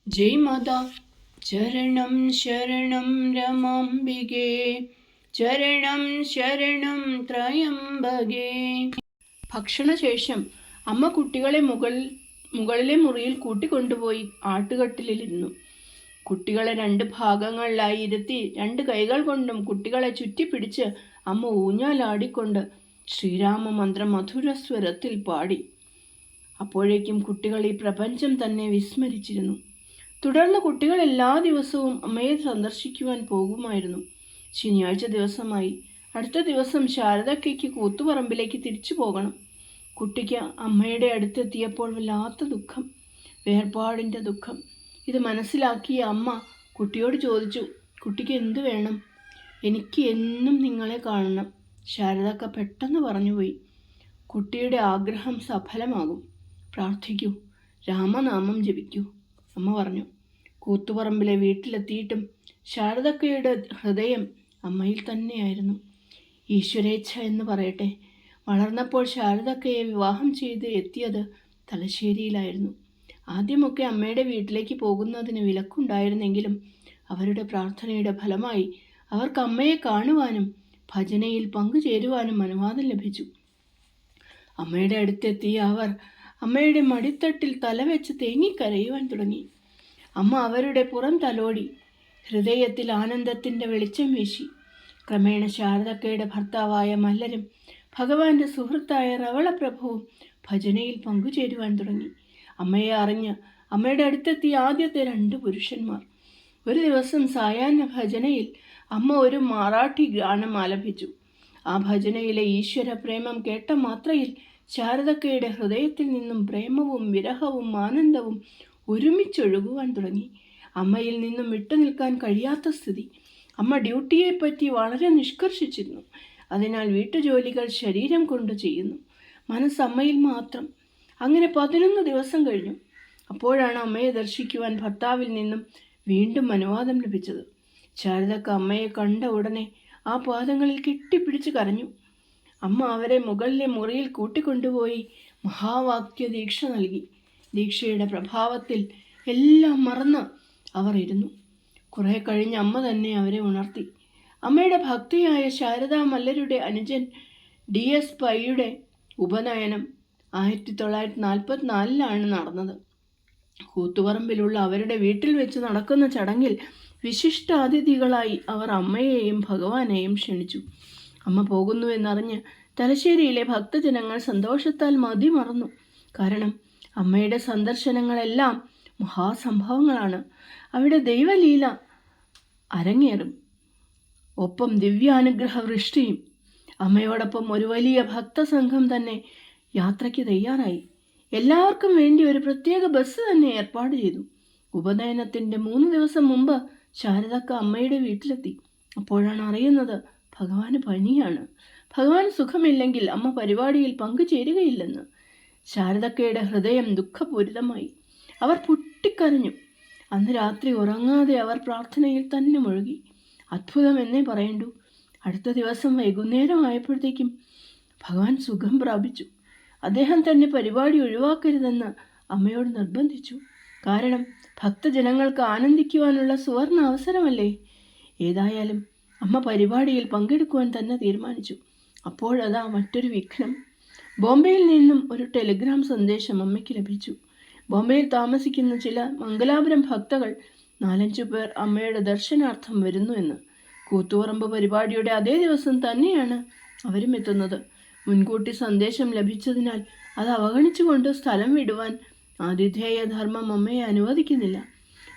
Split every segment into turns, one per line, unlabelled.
ജയ് മാതാ. ചരണം ശരണം രമാംബികേ, ചരണം ശരണം ത്രയംബകേ. ഭക്ഷണശേഷം അമ്മ കുട്ടികളെ മുകളിലെ മുറിയിൽ കൂട്ടിക്കൊണ്ടുപോയി ആട്ടുകട്ടിലിരുന്നു. കുട്ടികളെ 2 ഭാഗങ്ങളിലായി ഇരുത്തി 2 കൈകൾ കൊണ്ടും കുട്ടികളെ ചുറ്റിപ്പിടിച്ച് അമ്മ ഊഞ്ഞാലാടിക്കൊണ്ട് ശ്രീരാമ മന്ത്രം മധുരസ്വരത്തിൽ പാടി. അപ്പോഴേക്കും കുട്ടികൾ ഈ പ്രപഞ്ചം തന്നെ വിസ്മരിച്ചിരുന്നു. തുടർന്ന് കുട്ടികൾ എല്ലാ ദിവസവും അമ്മയെ സന്ദർശിക്കുവാൻ പോകുമായിരുന്നു. ശനിയാഴ്ച ദിവസമായി. അടുത്ത ദിവസം ശാരദയ്ക്ക് കൂത്തുപറമ്പിലേക്ക് തിരിച്ചു പോകണം. കുട്ടിക്ക് അമ്മയുടെ അടുത്തെത്തിയപ്പോൾ വല്ലാത്ത ദുഃഖം, വേർപാടിൻ്റെ ദുഃഖം. ഇത് മനസ്സിലാക്കിയ അമ്മ കുട്ടിയോട് ചോദിച്ചു, കുട്ടിക്ക് എന്തു വേണം? എനിക്ക് എന്നും നിങ്ങളെ കാണണം. ശാരദക്ക പെട്ടെന്ന് പറഞ്ഞുപോയി. കുട്ടിയുടെ ആഗ്രഹം സഫലമാകും. പ്രാർത്ഥിക്കൂ, രാമനാമം ജപിക്കൂ, അമ്മ പറഞ്ഞു. കൂത്തുപറമ്പിലെ വീട്ടിലെത്തിയിട്ടും ശാരദക്കയുടെ ഹൃദയം അമ്മയിൽ തന്നെയായിരുന്നു. ഈശ്വരേച്ഛ എന്ന് പറയട്ടെ, വളർന്നപ്പോൾ ശാരദക്കയെ വിവാഹം ചെയ്ത് എത്തിയത് തലശ്ശേരിയിലായിരുന്നു. ആദ്യമൊക്കെ അമ്മയുടെ വീട്ടിലേക്ക് പോകുന്നതിന് വിലക്കുണ്ടായിരുന്നെങ്കിലും അവരുടെ പ്രാർത്ഥനയുടെ ഫലമായി അവർക്ക് അമ്മയെ കാണുവാനും ഭജനയിൽ പങ്കുചേരുവാനും അനുവാദം ലഭിച്ചു. അമ്മയുടെ അടുത്തെത്തിയ അവർ അമ്മയുടെ മടിത്തട്ടിൽ തലവെച്ച് തേങ്ങിക്കരയുവാൻ തുടങ്ങി. അമ്മ അവരുടെ പുറം തലോടി. ഹൃദയത്തിൽ ആനന്ദത്തിൻ്റെ വെളിച്ചം വീശി. ക്രമേണ ശാരദക്കയുടെ ഭർത്താവായ മല്ലരും ഭഗവാന്റെ സുഹൃത്തായ റവളപ്രഭുവും ഭജനയിൽ പങ്കുചേരുവാൻ തുടങ്ങി. അമ്മയെ അറിഞ്ഞ് അമ്മയുടെ അടുത്തെത്തിയ ആദ്യത്തെ 2 പുരുഷന്മാർ. ഒരു ദിവസം സായാഹ്ന ഭജനയിൽ അമ്മ ഒരു മറാഠി ഗാനം ആലപിച്ചു. ആ ഭജനയിലെ ഈശ്വര പ്രേമം കേട്ട മാത്രയിൽ ശാരദക്കയുടെ ഹൃദയത്തിൽ നിന്നും പ്രേമവും വിരഹവും ആനന്ദവും ഒരുമിച്ചൊഴുകുവാൻ തുടങ്ങി. അമ്മയിൽ നിന്നും വിട്ടുനിൽക്കാൻ കഴിയാത്ത സ്ഥിതി. അമ്മ ഡ്യൂട്ടിയെപ്പറ്റി വളരെ നിഷ്കർഷിച്ചിരുന്നു. അതിനാൽ വീട്ടുജോലികൾ ശരീരം കൊണ്ട് ചെയ്യുന്നു, മനസ്സ് അമ്മയിൽ മാത്രം. അങ്ങനെ 11 ദിവസം കഴിഞ്ഞു. അപ്പോഴാണ് അമ്മയെ ദർശിക്കുവാൻ ഭർത്താവിൽ നിന്നും വീണ്ടും അനുവാദം ലഭിച്ചത്. ശാരദക്ക അമ്മയെ കണ്ട ഉടനെ ആ പാദങ്ങളിൽ കെട്ടിപ്പിടിച്ച് കരഞ്ഞു. അമ്മ അവരെ മുകളിലെ മുറിയിൽ കൂട്ടിക്കൊണ്ടുപോയി മഹാവാക്യ ദീക്ഷ നൽകി. ദീക്ഷയുടെ പ്രഭാവത്തിൽ എല്ലാം മറന്ന് അവർ ഇരുന്നു. കുറെ കഴിഞ്ഞ് അമ്മ തന്നെ അവരെ ഉണർത്തി. അമ്മയുടെ ഭക്തിയായ ശാരദാ മല്ലരുടെ അനുജൻ DS പൈയുടെ ഉപനയനം 1944 നടന്നത്. കൂത്തുപറമ്പിലുള്ള അവരുടെ വീട്ടിൽ വെച്ച് നടക്കുന്ന ചടങ്ങിൽ വിശിഷ്ടാതിഥികളായി അവർ അമ്മയെയും ഭഗവാനെയും ക്ഷണിച്ചു. അമ്മ പോകുന്നുവെന്നറിഞ്ഞ് തലശ്ശേരിയിലെ ഭക്തജനങ്ങൾ സന്തോഷത്താൽ മതിമറന്നു. കാരണം അമ്മയുടെ സന്ദർശനങ്ങളെല്ലാം മഹാസംഭവങ്ങളാണ്. അവിടെ ദൈവലീല അരങ്ങേറും, ഒപ്പം ദിവ്യാനുഗ്രഹ വൃഷ്ടിയും. അമ്മയോടൊപ്പം ഒരു വലിയ ഭക്തസംഘം തന്നെ യാത്രയ്ക്ക് തയ്യാറായി. എല്ലാവർക്കും വേണ്ടി ഒരു പ്രത്യേക ബസ് തന്നെ ഏർപ്പാട് ചെയ്തു. ഉപനയനത്തിൻ്റെ 3 ദിവസം മുമ്പ് ശാരദക്ക അമ്മയുടെ വീട്ടിലെത്തി. അപ്പോഴാണ് അറിയുന്നത് ഭഗവാന് പനിയാണ്. ഭഗവാൻ സുഖമില്ലെങ്കിൽ അമ്മ പരിപാടിയിൽ പങ്കുചേരുകയില്ലെന്ന്. ശാരദക്കയുടെ ഹൃദയം ദുഃഖപൂരിതമായി. അവർ പൊട്ടിക്കരഞ്ഞു. അന്ന് രാത്രി ഉറങ്ങാതെ അവർ പ്രാർത്ഥനയിൽ തന്നെ മുഴുകി. അത്ഭുതമെന്നേ പറയണ്ടു. അടുത്ത ദിവസം വൈകുന്നേരം ആയപ്പോഴത്തേക്കും ഭഗവാൻ സുഖം പ്രാപിച്ചു. അദ്ദേഹം തന്നെ പരിപാടി ഒഴിവാക്കരുതെന്ന് അമ്മയോട് നിർബന്ധിച്ചു. കാരണം ഭക്തജനങ്ങൾക്ക് ആനന്ദിക്കുവാനുള്ള സുവർണ അവസരമല്ലേ. ഏതായാലും അമ്മ പരിപാടിയിൽ പങ്കെടുക്കുവാൻ തന്നെ തീരുമാനിച്ചു. അപ്പോഴതാ മറ്റൊരു വിഘ്നം. ബോംബെയിൽ നിന്നും ഒരു ടെലിഗ്രാം സന്ദേശം അമ്മയ്ക്ക് ലഭിച്ചു. ബോംബെയിൽ താമസിക്കുന്ന ചില മംഗലാപുരം ഭക്തകൾ 4-5 പേർ അമ്മയുടെ ദർശനാർത്ഥം വരുന്നു എന്ന്. കൂത്തുപറമ്പ് പരിപാടിയുടെ അതേ ദിവസം തന്നെയാണ് അവരും എത്തുന്നത്. മുൻകൂട്ടി സന്ദേശം ലഭിച്ചതിനാൽ അത് അവഗണിച്ചുകൊണ്ട് സ്ഥലം വിടുവാൻ ആതിഥേയ ധർമ്മം അമ്മയെ അനുവദിക്കുന്നില്ല.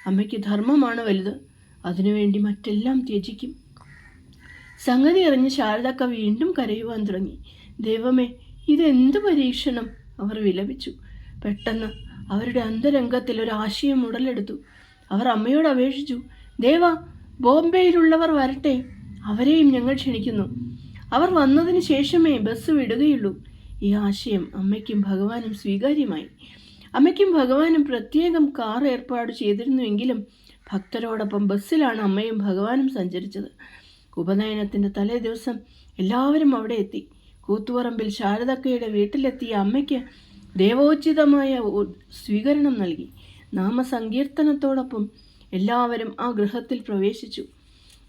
അമ്മയ്ക്ക് ധർമ്മമാണ് വലുത്. അതിനുവേണ്ടി മറ്റെല്ലാം ത്യജിക്കും. സംഗതി അറിഞ്ഞ് ശാരദക്ക വീണ്ടും കരയുവാൻ തുടങ്ങി. ദൈവമേ, ഇതെന്തു പരീക്ഷണം! അവർ വിലപിച്ചു. പെട്ടെന്ന് അവരുടെ അന്തരംഗത്തിൽ ഒരു ആശയം ഉടലെടുത്തു. അവർ അമ്മയോട് അപേക്ഷിച്ചു, ദേവാ, ബോംബെയിലുള്ളവർ വരട്ടെ, അവരെയും ഞങ്ങൾ ക്ഷണിക്കുന്നു. അവർ വന്നതിന് ശേഷമേ ബസ് വിടുകയുള്ളൂ. ഈ ആശയം അമ്മയ്ക്കും ഭഗവാനും സ്വീകാര്യമായി. അമ്മയ്ക്കും ഭഗവാനും പ്രത്യേകം കാർ ഏർപ്പാട് ചെയ്തിരുന്നുവെങ്കിലും ഭക്തരോടൊപ്പം ബസ്സിലാണ് അമ്മയും ഭഗവാനും സഞ്ചരിച്ചത്. ഉപനയനത്തിൻ്റെ തലേ ദിവസം എല്ലാവരും അവിടെ എത്തി. കൂത്തുപറമ്പിൽ ശാരദക്കയുടെ വീട്ടിലെത്തിയ അമ്മയ്ക്ക് ദേവോചിതമായ സ്വീകരണം നൽകി. നാമസങ്കീർത്തനത്തോടൊപ്പം എല്ലാവരും ആ ഗൃഹത്തിൽ പ്രവേശിച്ചു.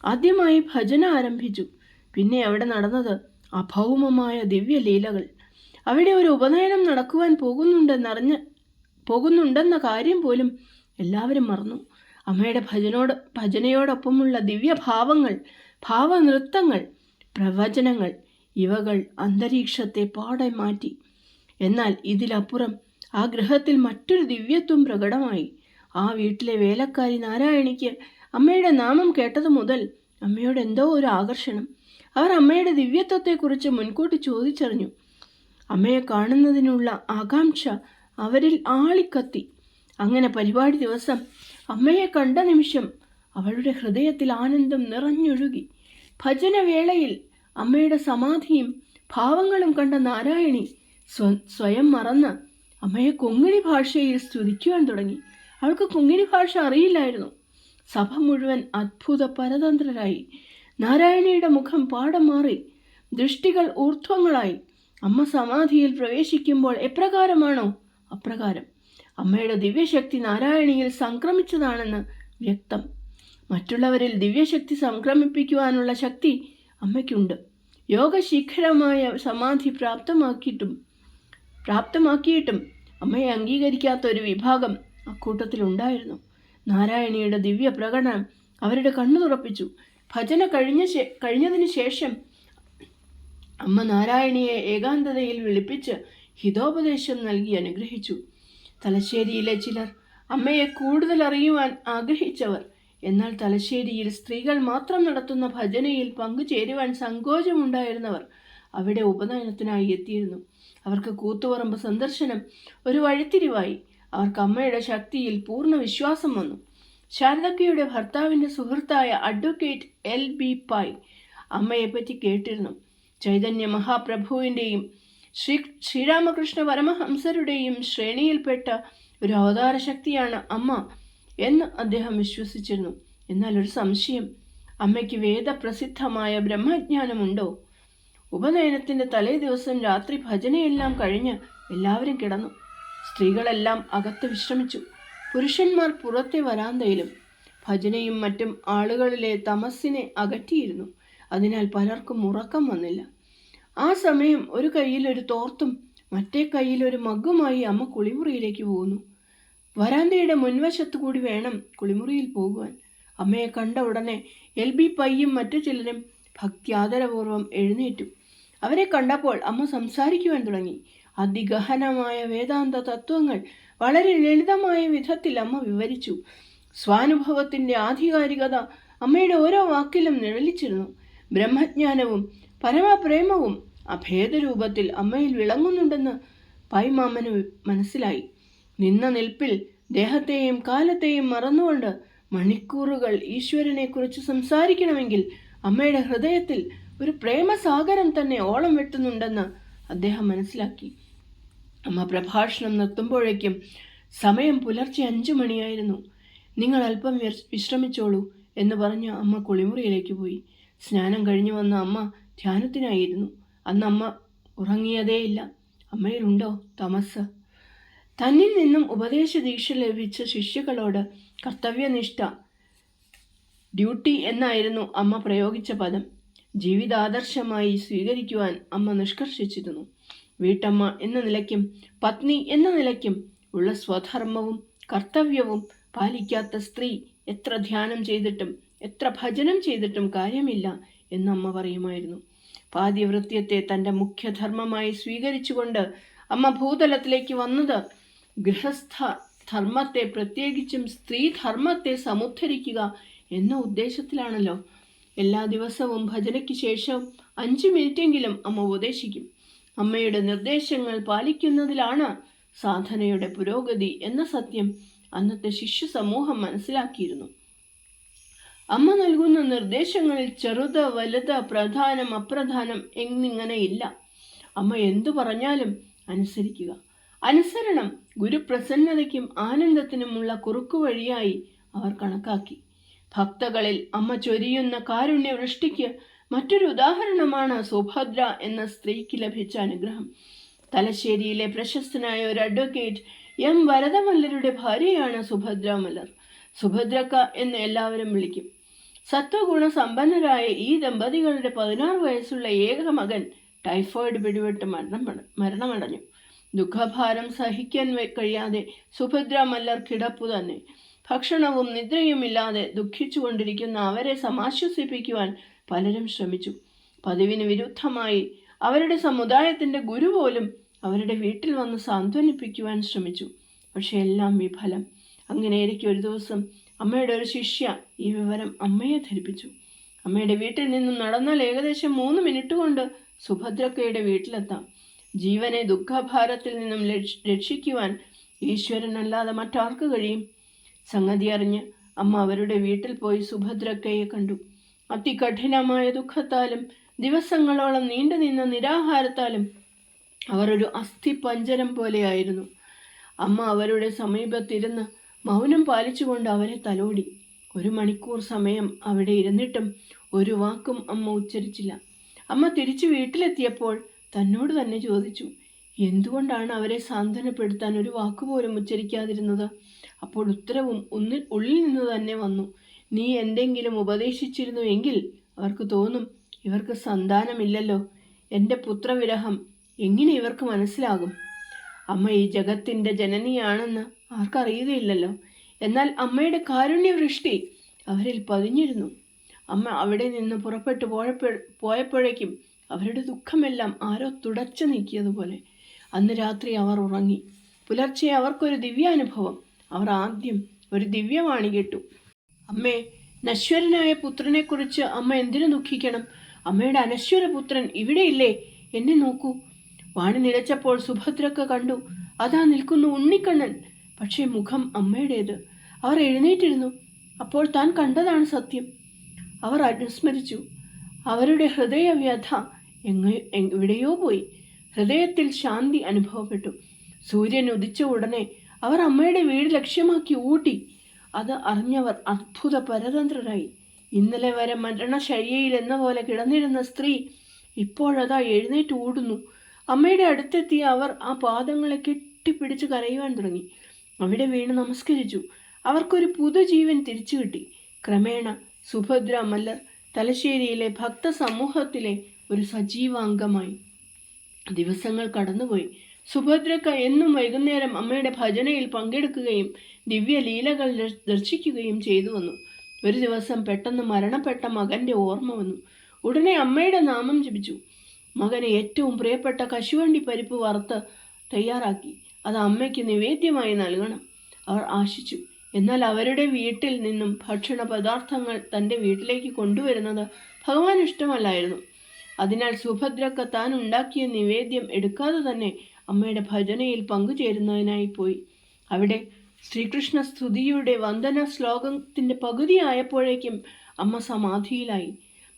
ആദ്യമായി ഭജന ആരംഭിച്ചു. പിന്നെ അവിടെ നടന്നത് അഭൗമമായ ദിവ്യലീലകൾ. അവിടെ ഒരു ഉപനയനം നടക്കുവാൻ പോകുന്നുണ്ടെന്ന കാര്യം പോലും എല്ലാവരും മറന്നു. അമ്മയുടെ ഭജനയോടൊപ്പമുള്ള ദിവ്യഭാവങ്ങൾ, ഭാവനൃത്തങ്ങൾ, പ്രവചനങ്ങൾ ഇവകൾ അന്തരീക്ഷത്തെ പാടെ മാറ്റി. എന്നാൽ ഇതിലപ്പുറം ആ ഗൃഹത്തിൽ മറ്റൊരു ദിവ്യത്വം പ്രകടമായി. ആ വീട്ടിലെ വേലക്കാരി നാരായണിക്ക് അമ്മയുടെ നാമം കേട്ടതു മുതൽ അമ്മയോട് എന്തോ ഒരു ആകർഷണം. അവർ അമ്മയുടെ ദിവ്യത്വത്തെക്കുറിച്ച് മുൻകൂട്ടി ചോദിച്ചറിഞ്ഞു. അമ്മയെ കാണുന്നതിനുള്ള ആകാംക്ഷ അവരിൽ ആളിക്കത്തി. അങ്ങനെ പരിപാടി ദിവസം അമ്മയെ കണ്ട നിമിഷം അവളുടെ ഹൃദയത്തിൽ ആനന്ദം നിറഞ്ഞൊഴുകി. ഭജനവേളയിൽ അമ്മയുടെ സമാധിയും ഭാവങ്ങളും കണ്ട നാരായണി സ്വയം മറന്ന് അമ്മയെ കൊങ്ങിണി ഭാഷയിൽ സ്തുതിക്കുവാൻ തുടങ്ങി. അവൾക്ക് കൊങ്ങിണി ഭാഷ അറിയില്ലായിരുന്നു. സഭ മുഴുവൻ അത്ഭുത പരതന്ത്രരായി. നാരായണിയുടെ മുഖം പാടം മാറി, ദൃഷ്ടികൾ ഊർധ്വങ്ങളായി. അമ്മ സമാധിയിൽ പ്രവേശിക്കുമ്പോൾ എപ്രകാരമാണോ അപ്രകാരം അമ്മയുടെ ദിവ്യശക്തി നാരായണിയിൽ സംക്രമിച്ചതാണെന്ന് വ്യക്തം. മറ്റുള്ളവരിൽ ദിവ്യശക്തി സംക്രമിപ്പിക്കുവാനുള്ള ശക്തി അമ്മയ്ക്കുണ്ട്. യോഗശിഖരമായ സമാധി പ്രാപ്തമാക്കിയിട്ടും അമ്മയെ അംഗീകരിക്കാത്ത ഒരു വിഭാഗം അക്കൂട്ടത്തിലുണ്ടായിരുന്നു. നാരായണിയുടെ ദിവ്യ പ്രകടനം അവരുടെ കണ്ണു തുറപ്പിച്ചു. ഭജന കഴിഞ്ഞതിന് ശേഷം അമ്മ നാരായണിയെ ഏകാന്തതയിൽ വിളിപ്പിച്ച് ഹിതോപദേശം നൽകി അനുഗ്രഹിച്ചു. തലശ്ശേരിയിലെ ചിലർ അമ്മയെ കൂടുതൽ അറിയുവാൻ ആഗ്രഹിച്ചവർ, എന്നാൽ തലശ്ശേരിയിൽ സ്ത്രീകൾ മാത്രം നടത്തുന്ന ഭജനയിൽ പങ്കുചേരുവാൻ സങ്കോചമുണ്ടായിരുന്നവർ അവിടെ ഉപനയനത്തിനായി എത്തിയിരുന്നു. അവർക്ക് കൂത്തുപറമ്പ് സന്ദർശനം ഒരു വഴിത്തിരിവായി. അവർക്ക് അമ്മയുടെ ശക്തിയിൽ പൂർണ്ണ വിശ്വാസം വന്നു. ശാരദക്കയുടെ ഭർത്താവിൻ്റെ സുഹൃത്തായ അഡ്വക്കേറ്റ് LB പൈ അമ്മയെപ്പറ്റി കേട്ടിരുന്നു. ചൈതന്യ മഹാപ്രഭുവിൻ്റെയും ശ്രീരാമകൃഷ്ണ പരമഹംസരുടെയും ശ്രേണിയിൽപ്പെട്ട ഒരു അവതാര ശക്തിയാണ് അമ്മ എന്ന് അദ്ദേഹം വിശ്വസിച്ചിരുന്നു. എന്നാൽ ഒരു സംശയം, അമ്മയ്ക്ക് വേദപ്രസിദ്ധമായ ബ്രഹ്മജ്ഞാനമുണ്ടോ? ഉപനയനത്തിൻ്റെ തലേ ദിവസം രാത്രി ഭജനയെല്ലാം കഴിഞ്ഞ് എല്ലാവരും കിടന്നു. സ്ത്രീകളെല്ലാം അകത്ത് വിശ്രമിച്ചു. പുരുഷന്മാർ പുറത്തെ വരാന്തയിലും. ഭജനയും മറ്റും ആളുകളിലെ തമസ്സിനെ അകറ്റിയിരുന്നു. അതിനാൽ പലർക്കും ഉറക്കം വന്നില്ല. ആ സമയം ഒരു കയ്യിൽ ഒരു തോർത്തും മറ്റേ കയ്യിൽ ഒരു മഗ്ഗുമായി അമ്മ കുളിമുറിയിലേക്ക് പോകുന്നു. വരാന്തയുടെ മുൻവശത്തു കൂടി വേണം കുളിമുറിയിൽ പോകുവാൻ. അമ്മയെ കണ്ട ഉടനെ LB പൈയും മറ്റു ചിലരും ഭക്ത്യാദരപൂർവ്വം എഴുന്നേറ്റു. അവരെ കണ്ടപ്പോൾ അമ്മ സംസാരിക്കുവാൻ തുടങ്ങി. അതിഗഹനമായ വേദാന്ത തത്വങ്ങൾ വളരെ ലളിതമായ വിധത്തിൽ അമ്മ വിവരിച്ചു. സ്വാനുഭവത്തിൻ്റെ ആധികാരികത അമ്മയുടെ ഓരോ വാക്കിലും നിഴലിച്ചിരുന്നു. ബ്രഹ്മജ്ഞാനവും പരമപ്രേമവും അഭേദരൂപത്തിൽ അമ്മയിൽ വിളങ്ങുന്നുണ്ടെന്ന് പൈമാമന് മനസ്സിലായി. നിന്ന നിൽപ്പിൽ ദേഹത്തെയും കാലത്തെയും മറന്നുകൊണ്ട് മണിക്കൂറുകൾ ഈശ്വരനെക്കുറിച്ച് സംസാരിക്കണമെങ്കിൽ അമ്മയുടെ ഹൃദയത്തിൽ ഒരു പ്രേമസാഗരം തന്നെ ഓളം വെട്ടുന്നുണ്ടെന്ന് അദ്ദേഹം മനസ്സിലാക്കി. അമ്മ പ്രഭാഷണം നിർത്തുമ്പോഴേക്കും സമയം പുലർച്ചെ 5 മണിയായിരുന്നു. നിങ്ങൾ അല്പം വിശ്രമിച്ചോളൂ എന്ന് പറഞ്ഞ് അമ്മ കുളിമുറിയിലേക്ക് പോയി. സ്നാനം കഴിഞ്ഞു വന്ന അമ്മ ധ്യാനത്തിനായിരുന്നു. അന്ന് അമ്മ ഉറങ്ങിയതേയില്ല. അമ്മയിലുണ്ടോ തമസ്? തന്നിൽ നിന്നും ഉപദേശ ദീക്ഷ ലഭിച്ച ശിഷ്യകളോട് കർത്തവ്യനിഷ്ഠ, ഡ്യൂട്ടി എന്നായിരുന്നു അമ്മ പ്രയോഗിച്ച പദം. ജീവിതാദർശമായി സ്വീകരിക്കുവാൻ അമ്മ നിഷ്കർഷിച്ചിരുന്നു. വീട്ടമ്മ എന്ന നിലയ്ക്കും പത്നി എന്ന നിലയ്ക്കും ഉള്ള സ്വധർമ്മവും കർത്തവ്യവും പാലിക്കാത്ത സ്ത്രീ എത്ര ധ്യാനം ചെയ്തിട്ടും എത്ര ഭജനം ചെയ്തിട്ടും കാര്യമില്ല എന്നമ്മ പറയുമായിരുന്നു. പാതിവൃത്യത്തെ തൻ്റെ മുഖ്യധർമ്മമായി സ്വീകരിച്ചുകൊണ്ട് അമ്മ ഭൂതലത്തിലേക്ക് വന്നത് ഗൃഹസ്ഥ ധർമ്മത്തെ, പ്രത്യേകിച്ചും സ്ത്രീധർമ്മത്തെ സമുദ്ധരിക്കുക എന്ന ഉദ്ദേശത്തിലാണല്ലോ. എല്ലാ ദിവസവും ഭജനയ്ക്ക് ശേഷം 5 മിനിറ്റെങ്കിലും അമ്മ ഉപദേശിക്കും. അമ്മയുടെ നിർദ്ദേശങ്ങൾ പാലിക്കുന്നതിലാണ് സാധനയുടെ പുരോഗതി എന്ന സത്യം അന്നത്തെ ശിഷ്യ സമൂഹം മനസ്സിലാക്കിയിരുന്നു. അമ്മ നൽകുന്ന നിർദ്ദേശങ്ങളിൽ ചെറുത് വലുത് പ്രധാനം അപ്രധാനം എന്നിങ്ങനെ ഇല്ല. അമ്മ എന്തു പറഞ്ഞാലും അനുസരിക്കുക. അനുസരണം ഗുരുപ്രസന്നതയ്ക്കും ആനന്ദത്തിനുമുള്ള കുറുക്കുവഴിയായി അവർ കണക്കാക്കി. ഭക്തകളിൽ അമ്മ ചൊരിയുന്ന കാരുണ്യവൃഷ്ടിക്ക് മറ്റൊരു ഉദാഹരണമാണ് സുഭദ്ര എന്ന സ്ത്രീക്ക് ലഭിച്ച അനുഗ്രഹം. തലശ്ശേരിയിലെ പ്രശസ്തനായ ഒരു അഡ്വക്കേറ്റ് എം വരദമല്ലരുടെ ഭാര്യയാണ് സുഭദ്ര മല്ലർ. സുഭദ്രക്ക എന്ന് എല്ലാവരും വിളിക്കും. സത്വഗുണ സമ്പന്നരായ ഈ ദമ്പതികളുടെ 16 വയസ്സുള്ള ഏക മകൻ ടൈഫോയിഡ് പിടിപെട്ട് മരണമടഞ്ഞു. ദുഃഖഭാരം സഹിക്കാൻ കഴിയാതെ സുഭദ്ര മല്ലർ കിടപ്പു തന്നെ. ഭക്ഷണവും നിദ്രയുമില്ലാതെ ദുഃഖിച്ചുകൊണ്ടിരിക്കുന്ന അവരെ സമാശ്വസിപ്പിക്കുവാൻ പലരും ശ്രമിച്ചു. പതിവിന് വിരുദ്ധമായി അവരുടെ സമുദായത്തിൻ്റെ ഗുരു പോലും അവരുടെ വീട്ടിൽ വന്ന് സാന്ത്വനിപ്പിക്കുവാൻ ശ്രമിച്ചു. പക്ഷെ എല്ലാം വിഫലം. അങ്ങനെയിരിക്കെ ഒരു ദിവസം അമ്മയുടെ ഒരു ശിഷ്യ ഈ വിവരം അമ്മയെ ധരിപ്പിച്ചു. അമ്മയുടെ വീട്ടിൽ നിന്നും നടന്നാൽ ഏകദേശം 3 മിനിറ്റ് കൊണ്ട് സുഭദ്രക്കയുടെ വീട്ടിലെത്താം. ജീവനെ ദുഃഖഭാരത്തിൽ നിന്നും രക്ഷിക്കുവാൻ ഈശ്വരനല്ലാതെ മറ്റാർക്ക് കഴിയും? സംഗതി അറിഞ്ഞ് അമ്മ അവരുടെ വീട്ടിൽ പോയി സുഭദ്രക്കയെ കണ്ടു. അതികഠിനമായ ദുഃഖത്താലും ദിവസങ്ങളോളം നീണ്ടു നിന്ന നിരാഹാരത്താലും അവർ ഒരു അസ്ഥിപഞ്ജരം പോലെയായിരുന്നു. അമ്മ അവരുടെ സമീപത്തിരുന്ന് മൗനം പാലിച്ചുകൊണ്ട് അവരെ തലോടി. 1 മണിക്കൂർ സമയം അവിടെ ഇരുന്നിട്ടും ഒരു വാക്കും അമ്മ ഉച്ചരിച്ചില്ല. അമ്മ തിരിച്ചു വീട്ടിലെത്തിയപ്പോൾ തന്നോട് തന്നെ ചോദിച്ചു, എന്തുകൊണ്ടാണ് അവരെ സാന്ത്വനപ്പെടുത്താൻ ഒരു വാക്കുപോലും ഉച്ചരിക്കാതിരുന്നത്? അപ്പോൾ ഉത്തരവും ഉള്ളിൽ നിന്ന് തന്നെ വന്നു, നീ എന്തെങ്കിലും ഉപദേശിച്ചിരുന്നു എങ്കിൽ അവർക്ക് തോന്നും ഇവർക്ക് സന്താനമില്ലല്ലോ, എൻ്റെ പുത്രവിരഹം എങ്ങനെ ഇവർക്ക് മനസ്സിലാകും? അമ്മ ഈ ജഗത്തിൻ്റെ ജനനിയാണെന്ന് ആർക്കറിയുകയില്ലല്ലോ. എന്നാൽ അമ്മയുടെ കാരുണ്യവൃഷ്ടി അവരിൽ പതിഞ്ഞിരുന്നു. അമ്മ അവിടെ നിന്ന് പുറപ്പെട്ടു പോയപ്പോഴേക്കും അവരുടെ ദുഃഖമെല്ലാം ആരോ തുടച്ചു നീക്കിയതുപോലെ. അന്ന് രാത്രി അവർ ഉറങ്ങി. പുലർച്ചെ അവർക്കൊരു ദിവ്യാനുഭവം. അവർ ആദ്യം ഒരു ദിവ്യവാണി കേട്ടു. അമ്മേ, നശ്വരനായ പുത്രനെക്കുറിച്ച് അമ്മ എന്തിനു ദുഃഖിക്കണം? അമ്മയുടെ അനശ്വര പുത്രൻ ഇവിടെയില്ലേ? എന്നെ നോക്കൂ. വാണി നിലച്ചപ്പോൾ സുഭദ്രക്ക കണ്ടു, അതാ നിൽക്കുന്നു ഉണ്ണിക്കണ്ണൻ. പക്ഷേ മുഖം അമ്മയുടേത്. അവർ എഴുന്നേറ്റിരുന്നു. അപ്പോൾ താൻ കണ്ടതാണ് സത്യം. അവർ അനുസ്മരിച്ചു. അവരുടെ ഹൃദയവ്യഥ എവിടെയോ പോയി. ഹൃദയത്തിൽ ശാന്തി അനുഭവപ്പെട്ടു. സൂര്യൻ ഉദിച്ച ഉടനെ അവർ അമ്മയുടെ വീട് ലക്ഷ്യമാക്കി ഓടി. അത് അറിഞ്ഞവർ അത്ഭുത പരതന്ത്രരായി. ഇന്നലെ വരെ മരണശയ്യയിൽ എന്ന പോലെ കിടന്നിരുന്ന സ്ത്രീ ഇപ്പോഴതാ എഴുന്നേറ്റ് ഓടുന്നു. അമ്മയുടെ അടുത്തെത്തിയ അവർ ആ പാദങ്ങളെ കെട്ടിപ്പിടിച്ച് കരയുവാൻ തുടങ്ങി. അവിടെ വീണ് നമസ്കരിച്ചു. അവർക്കൊരു പുതുജീവൻ തിരിച്ചു കിട്ടി. ക്രമേണ സുഭദ്ര മല്ലർ തലശ്ശേരിയിലെ ഭക്ത സമൂഹത്തിലെ ഒരു സജീവാംഗമായി. ദിവസങ്ങൾ കടന്നുപോയി. സുഭദ്രക്ക എന്നും വൈകുന്നേരം അമ്മയുടെ ഭജനയിൽ പങ്കെടുക്കുകയും ദിവ്യലീലകൾ ദർശിക്കുകയും ചെയ്തു വന്നു. ഒരു ദിവസം പെട്ടെന്ന് മരണപ്പെട്ട മകൻ്റെ ഓർമ്മ വന്നു. ഉടനെ അമ്മയുടെ നാമം ജപിച്ചു. മകന് ഏറ്റവും പ്രിയപ്പെട്ട കശുവണ്ടി പരിപ്പ് വറുത്ത് തയ്യാറാക്കി അത് അമ്മയ്ക്ക് നിവേദ്യമായി നൽകണം അവർ ആശിച്ചു. എന്നാൽ അവരുടെ വീട്ടിൽ നിന്നും ഭക്ഷണ പദാർത്ഥങ്ങൾ തൻ്റെ വീട്ടിലേക്ക് കൊണ്ടുവരുന്നത് ഭഗവാൻ ഇഷ്ടമല്ലായിരുന്നു. അതിനാൽ സുഭദ്രക്ക താൻ ഉണ്ടാക്കിയ നിവേദ്യം എടുക്കാതെ തന്നെ അമ്മയുടെ ഭജനയിൽ പങ്കുചേരുന്നതിനായി പോയി. അവിടെ ശ്രീകൃഷ്ണ സ്തുതിയുടെ വന്ദന ശ്ലോകത്തിൻ്റെ പകുതിയായപ്പോഴേക്കും അമ്മ സമാധിയിലായി.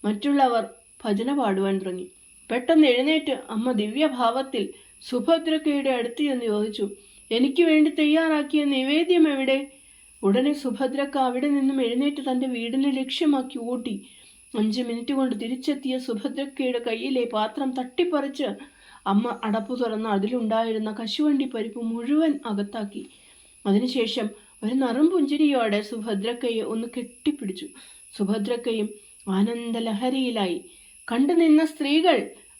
മറ്റുള്ളവർ ഭജന പാടുവാൻ തുടങ്ങി. പെട്ടെന്ന് എഴുന്നേറ്റ് അമ്മ ദിവ്യഭാവത്തിൽ സുഭദ്രക്കയുടെ അടുത്ത് ചെന്ന് ചോദിച്ചു, എനിക്ക് വേണ്ടി തയ്യാറാക്കിയ നിവേദ്യം എവിടെ? ഉടനെ സുഭദ്രക്ക അവിടെ നിന്നും എഴുന്നേറ്റ് തൻ്റെ വീടിനെ ലക്ഷ്യമാക്കി ഓടി. 5 മിനിറ്റ് കൊണ്ട് തിരിച്ചെത്തിയ സുഭദ്രക്കയുടെ കയ്യിലെ പാത്രം തട്ടിപ്പറിച്ച് അമ്മ അടപ്പു തുറന്ന് അതിലുണ്ടായിരുന്ന കശുവണ്ടി പരിപ്പ് മുഴുവൻ അകത്താക്കി. അതിനുശേഷം ഒരു നറും പുഞ്ചിരിയോടെ സുഭദ്രക്കയെ ഒന്ന് കെട്ടിപ്പിടിച്ചു. സുഭദ്രക്കയും ആനന്ദലഹരിയിലായി. കണ്ടുനിന്ന സ്ത്രീകൾ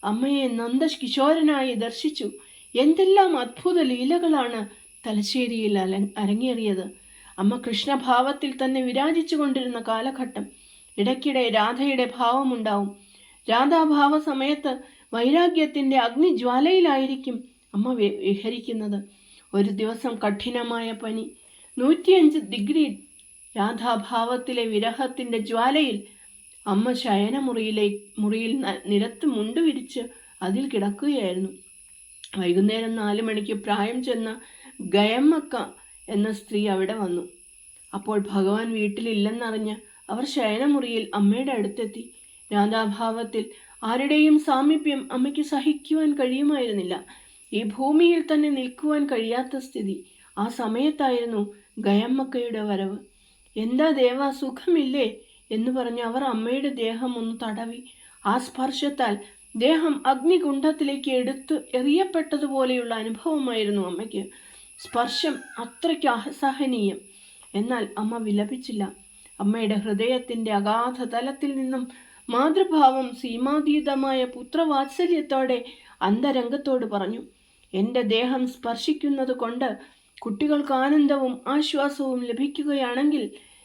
അമ്മയെ നന്ദകിശോരനായി ദർശിച്ചു. എന്തെല്ലാം അത്ഭുത ലീലകളാണ് തലശ്ശേരിയിൽ അരങ്ങേറിയത്! അമ്മ കൃഷ്ണഭാവത്തിൽ തന്നെ വിരാജിച്ചു കൊണ്ടിരുന്ന കാലഘട്ടം. ഇടയ്ക്കിടെ രാധയുടെ ഭാവമുണ്ടാവും. രാധാഭാവ സമയത്ത് വൈരാഗ്യത്തിൻ്റെ അഗ്നിജ്വാലയിലായിരിക്കും അമ്മ വിഹരിക്കുന്നത്. ഒരു ദിവസം കഠിനമായ പനി, 105 ഡിഗ്രി രാധാഭാവത്തിലെ വിരഹത്തിൻ്റെ ജ്വാലയിൽ അമ്മ മുറിയിൽ നിലത്ത് മുണ്ടുവിരിച്ച് അതിൽ കിടക്കുകയായിരുന്നു. വൈകുന്നേരം 4 മണിക്ക് പ്രായം ചെന്ന ഗയമ്മക്ക എന്ന സ്ത്രീ അവിടെ വന്നു. അപ്പോൾ ഭഗവാൻ വീട്ടിലില്ലെന്നറിഞ്ഞ് അവർ ശയനമുറിയിൽ അമ്മയുടെ അടുത്തെത്തി. രാധാഭാവത്തിൽ ആരുടെയും സാമീപ്യം അമ്മയ്ക്ക് സഹിക്കുവാൻ കഴിയുമായിരുന്നില്ല. ഈ ഭൂമിയിൽ തന്നെ നിൽക്കുവാൻ കഴിയാത്ത സ്ഥിതി. ആ സമയത്തായിരുന്നു ഗയമ്മക്കയുടെ വരവ്. എന്താ ദേവാ, സുഖമില്ലേ എന്ന് പറഞ്ഞ് അവർ അമ്മയുടെ ദേഹം ഒന്ന് തടവി. ആ സ്പർശത്താൽ ദേഹം അഗ്നികുണ്ഡത്തിലേക്ക് എടുത്ത് എറിയപ്പെട്ടതുപോലെയുള്ള അനുഭവമായിരുന്നു അമ്മയ്ക്ക്. സ്പർശം അത്രയ്ക്ക് അസഹനീയം. എന്നാൽ അമ്മ വിലപിച്ചില്ല. അമ്മയുടെ ഹൃദയത്തിൻ്റെ അഗാധ തലത്തിൽ നിന്നും മാതൃഭാവം സീമാതീതമായ പുത്രവാത്സല്യത്തോടെ അന്തരംഗത്തോട് പറഞ്ഞു, എൻ്റെ ദേഹം സ്പർശിക്കുന്നത് കൊണ്ട് കുട്ടികൾക്ക് ആനന്ദവും ആശ്വാസവും ലഭിക്കുകയാണെങ്കിൽ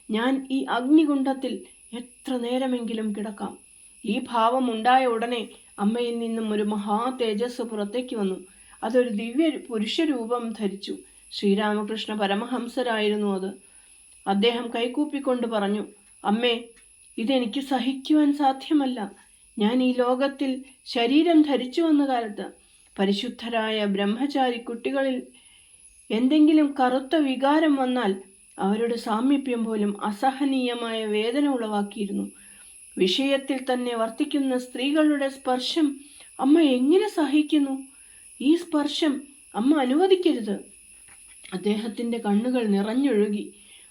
ഞാൻ ഈ അഗ്നികുണ്ഡത്തിൽ എത്ര നേരമെങ്കിലും കിടക്കാം. ഈ ഭാവം ഉണ്ടായ ഉടനെ അമ്മയിൽ നിന്നും ഒരു മഹാ തേജസ് പുറത്തേക്ക് വന്നു. അതൊരു ദിവ്യ പുരുഷരൂപം ധരിച്ചു. ശ്രീരാമകൃഷ്ണ പരമഹംസരായിരുന്നു അത്. അദ്ദേഹം കൈകൂപ്പിക്കൊണ്ട് പറഞ്ഞു, അമ്മേ, ഇതെനിക്ക് സഹിക്കുവാൻ സാധ്യമല്ല. ഞാൻ ഈ ലോകത്തിൽ ശരീരം ധരിച്ചു വന്ന കാലത്ത് പരിശുദ്ധരായ ബ്രഹ്മചാരി കുട്ടികളിൽ എന്തെങ്കിലും കറുത്ത വികാരം വന്നാൽ അവരുടെ സാമീപ്യം പോലും അസഹനീയമായ വേദന ഉളവാക്കിയിരുന്നു. വിഷയത്തിൽ തന്നെ വർത്തിക്കുന്ന സ്ത്രീകളുടെ സ്പർശം അമ്മ എങ്ങനെ സഹിക്കുന്നു? ഈ സ്പർശം അമ്മ അനുവദിക്കരുത്. അദ്ദേഹത്തിൻ്റെ കണ്ണുകൾ നിറഞ്ഞൊഴുകി.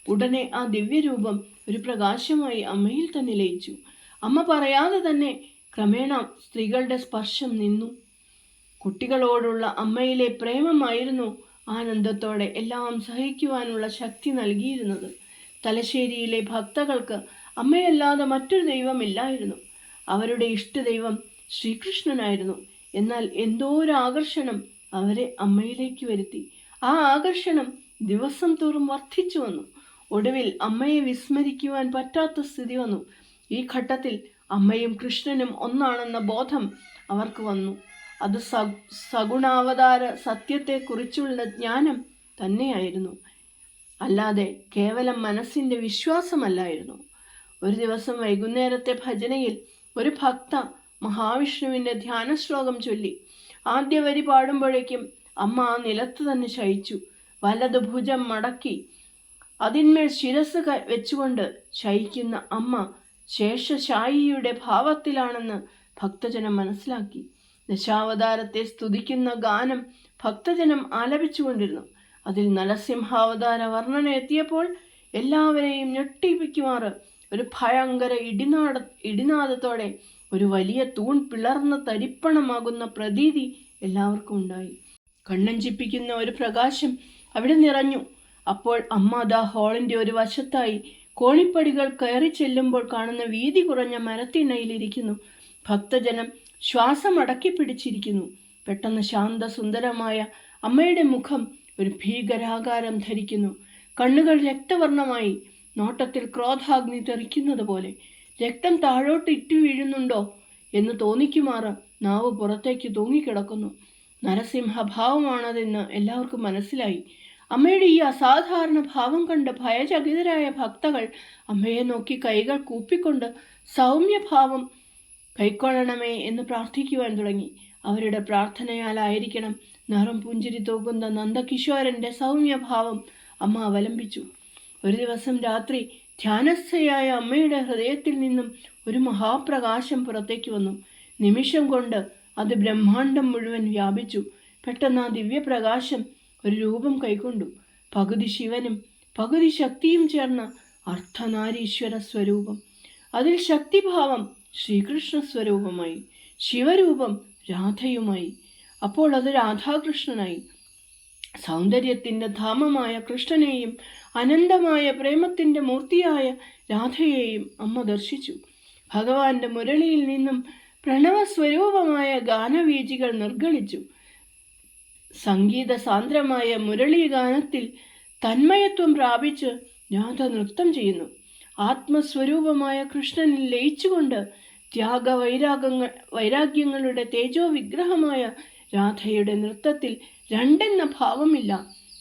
ഉടനെ ആ ദിവ്യരൂപം ഒരു പ്രകാശമായി അമ്മയിൽ തന്നെ ലയിച്ചു. അമ്മ പറയാതെ തന്നെ ക്രമേണ സ്ത്രീകളുടെ സ്പർശം നിന്നു. കുട്ടികളോടുള്ള അമ്മയിലെ പ്രേമമായിരുന്നു ആനന്ദത്തോടെ എല്ലാം സഹിക്കുവാനുള്ള ശക്തി നൽകിയിരുന്നത്. തലശ്ശേരിയിലെ ഭക്തകൾക്ക് അമ്മയല്ലാതെ മറ്റൊരു ദൈവമില്ലായിരുന്നു. അവരുടെ ഇഷ്ടദൈവം ശ്രീകൃഷ്ണനായിരുന്നു. എന്നാൽ എന്തോ ഒരു ആകർഷണം അവരെ അമ്മയിലേക്ക് വരുത്തി. ആ ആകർഷണം ദിവസം തോറും വർദ്ധിച്ചു വന്നു. ഒടുവിൽ അമ്മയെ വിസ്മരിക്കുവാൻ പറ്റാത്ത സ്ഥിതി വന്നു. ഈ ഘട്ടത്തിൽ അമ്മയും കൃഷ്ണനും ഒന്നാണെന്ന ബോധം അവർക്ക് വന്നു. അത് സഗുണാവതാര സത്യത്തെക്കുറിച്ചുള്ള ജ്ഞാനം തന്നെയായിരുന്നു, അല്ലാതെ കേവലം മനസ്സിൻ്റെ വിശ്വാസമല്ലായിരുന്നു. ഒരു ദിവസം വൈകുന്നേരത്തെ ഭജനയിൽ ഒരു ഭക്ത മഹാവിഷ്ണുവിൻ്റെ ധ്യാന ശ്ലോകം ചൊല്ലി. ആദ്യ വരി പാടുമ്പോഴേക്കും അമ്മ ആ നിലത്ത് തന്നെ ശയിച്ചു. വലതു ഭുജം മടക്കി അതിന്മേൽ ശിരസ് വെച്ചുകൊണ്ട് ശയിക്കുന്ന അമ്മ ശേഷശായിയുടെ ഭാവത്തിലാണെന്ന് ഭക്തജനം മനസ്സിലാക്കി. ദശാവതാരത്തെ സ്തുതിക്കുന്ന ഗാനം ഭക്തജനം ആലപിച്ചുകൊണ്ടിരുന്നു. അതിൽ നരസിംഹാവതാര വർണ്ണന എത്തിയപ്പോൾ എല്ലാവരെയും ഞെട്ടിപ്പിക്കുമാറ് ഒരു ഭയങ്കര ഇടിനാദത്തോടെ ഒരു വലിയ തൂൺ പിളർന്ന തരിപ്പണമാകുന്ന പ്രതീതി എല്ലാവർക്കും ഉണ്ടായി. കണ്ണഞ്ചിപ്പിക്കുന്ന ഒരു പ്രകാശം അവിടെ നിറഞ്ഞു. അപ്പോൾ അമ്മ ദാ ഹാളിൻ്റെ ഒരു വശത്തായി കോണിപ്പടികൾ കയറി ചെല്ലുമ്പോൾ കാണുന്ന വീതി കുറഞ്ഞ മരത്തിണയിലിരിക്കുന്നു. ഭക്തജനം ശ്വാസം അടക്കി പിടിച്ചിരിക്കുന്നു. പെട്ടെന്ന് ശാന്തസുന്ദരമായ അമ്മയുടെ മുഖം ഒരു ഭീകരാകാരം ധരിക്കുന്നു. കണ്ണുകൾ രക്തവർണ്ണമായി, നോട്ടത്തിൽ ക്രോധാഗ്നി തെറിക്കുന്നത് പോലെ. രക്തം താഴോട്ട് ഇറ്റു വീഴുന്നുണ്ടോ എന്ന് തോന്നിക്കുമാറ് നാവ് പുറത്തേക്ക് തൂങ്ങിക്കിടക്കുന്നു. നരസിംഹഭാവമാണതെന്ന് എല്ലാവർക്കും മനസ്സിലായി. അമ്മയുടെ ഈ അസാധാരണ ഭാവം കണ്ട് ഭയചകിതരായ ഭക്തകൾ അമ്മയെ നോക്കി കൈകൾ കൂപ്പിക്കൊണ്ട് സൗമ്യഭാവം കൈക്കൊള്ളണമേ എന്ന് പ്രാർത്ഥിക്കുവാൻ തുടങ്ങി. അവരുടെ പ്രാർത്ഥനയാലായിരിക്കണം നിറം പുഞ്ചിരി തൂക്കുന്ന നന്ദകിശോരൻ്റെ സൗമ്യഭാവം അമ്മ അവലംബിച്ചു. ഒരു ദിവസം രാത്രി ധ്യാനസ്ഥയായ അമ്മയുടെ ഹൃദയത്തിൽ നിന്നും ഒരു മഹാപ്രകാശം പുറത്തേക്ക് വന്നു. നിമിഷം കൊണ്ട് അത് ബ്രഹ്മാണ്ടം മുഴുവൻ വ്യാപിച്ചു. പെട്ടെന്ന് ആ ദിവ്യപ്രകാശം ഒരു രൂപം കൈക്കൊണ്ടു. പകുതി ശിവനും പകുതി ശക്തിയും ചേർന്ന അർദ്ധനാരീശ്വര സ്വരൂപം. അതിൽ ശക്തിഭാവം ശ്രീകൃഷ്ണ സ്വരൂപമായി, ശിവരൂപം രാധയുമായി. അപ്പോൾ അത് രാധാകൃഷ്ണനായി. സൗന്ദര്യത്തിൻ്റെ ധാമമായ കൃഷ്ണനെയും അനന്തമായ പ്രേമത്തിൻ്റെ മൂർത്തിയായ രാധയെയും അമ്മ ദർശിച്ചു. ഭഗവാന്റെ മുരളിയിൽ നിന്നും പ്രണവസ്വരൂപമായ ഗാനവീചികൾ നിർഗളിച്ചു. സംഗീത സാന്ദ്രമായ മുരളീഗാനത്തിൽ തന്മയത്വം പ്രാപിച്ച് രാധ നൃത്തം ചെയ്യുന്നു. ആത്മസ്വരൂപമായ കൃഷ്ണനിൽ ലയിച്ചുകൊണ്ട് വൈരാഗ്യങ്ങളുടെ തേജോ വിഗ്രഹമായ രാധയുടെ നൃത്തത്തിൽ രണ്ടെന്ന ഭാവമില്ല.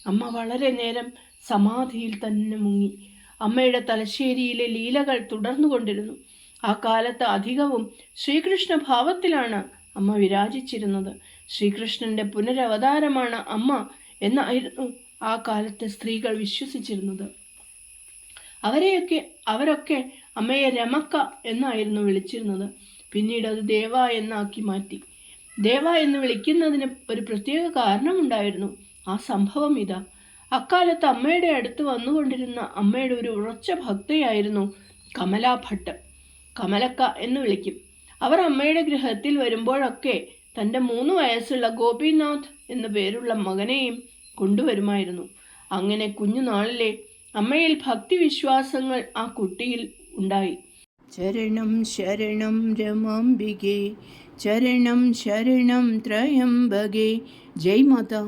അമ്മ വളരെ നേരം സമാധിയിൽ തന്നെ മുങ്ങി. അമ്മയുടെ തലശ്ശേരിയിലെ ലീലകൾ തുടർന്നുകൊണ്ടിരുന്നു. ആ കാലത്ത് അധികവും ശ്രീകൃഷ്ണ ഭാവത്തിലാണ് അമ്മ വിരാജിച്ചിരുന്നത്. ശ്രീകൃഷ്ണന്റെ പുനരവതാരമാണ് അമ്മ എന്നായിരുന്നു ആ കാലത്തെ സ്ത്രീകൾ വിശ്വസിച്ചിരുന്നത്. അവരൊക്കെ അമ്മയെ രമക്ക എന്നായിരുന്നു വിളിച്ചിരുന്നത്. പിന്നീട് അത് ദേവ എന്നാക്കി മാറ്റി. ദേവ എന്ന് വിളിക്കുന്നതിന് ഒരു പ്രത്യേക കാരണമുണ്ടായിരുന്നു. ആ സംഭവം ഇതാ. അക്കാലത്ത് അമ്മയുടെ അടുത്ത് വന്നുകൊണ്ടിരുന്ന അമ്മയുടെ ഒരു ഉറച്ച ഭക്തയായിരുന്നു കമലാ ഭട്ട്. കമലക്ക എന്ന് വിളിക്കും. അവർ അമ്മയുടെ ഗൃഹത്തിൽ വരുമ്പോഴൊക്കെ തൻ്റെ 3 വയസ്സുള്ള ഗോപിനാഥ് എന്നു പേരുള്ള മകനെയും കൊണ്ടുവരുമായിരുന്നു. അങ്ങനെ കുഞ്ഞുനാളിലെ അമ്മയിൽ ഭക്തിവിശ്വാസങ്ങൾ ആ കുട്ടിയിൽ ഉണ്ടായി. ചരണം ശരണം രമാംബികേ, ചരണം ശരണം ത്രയംബകേ. ജയ് മാതാ.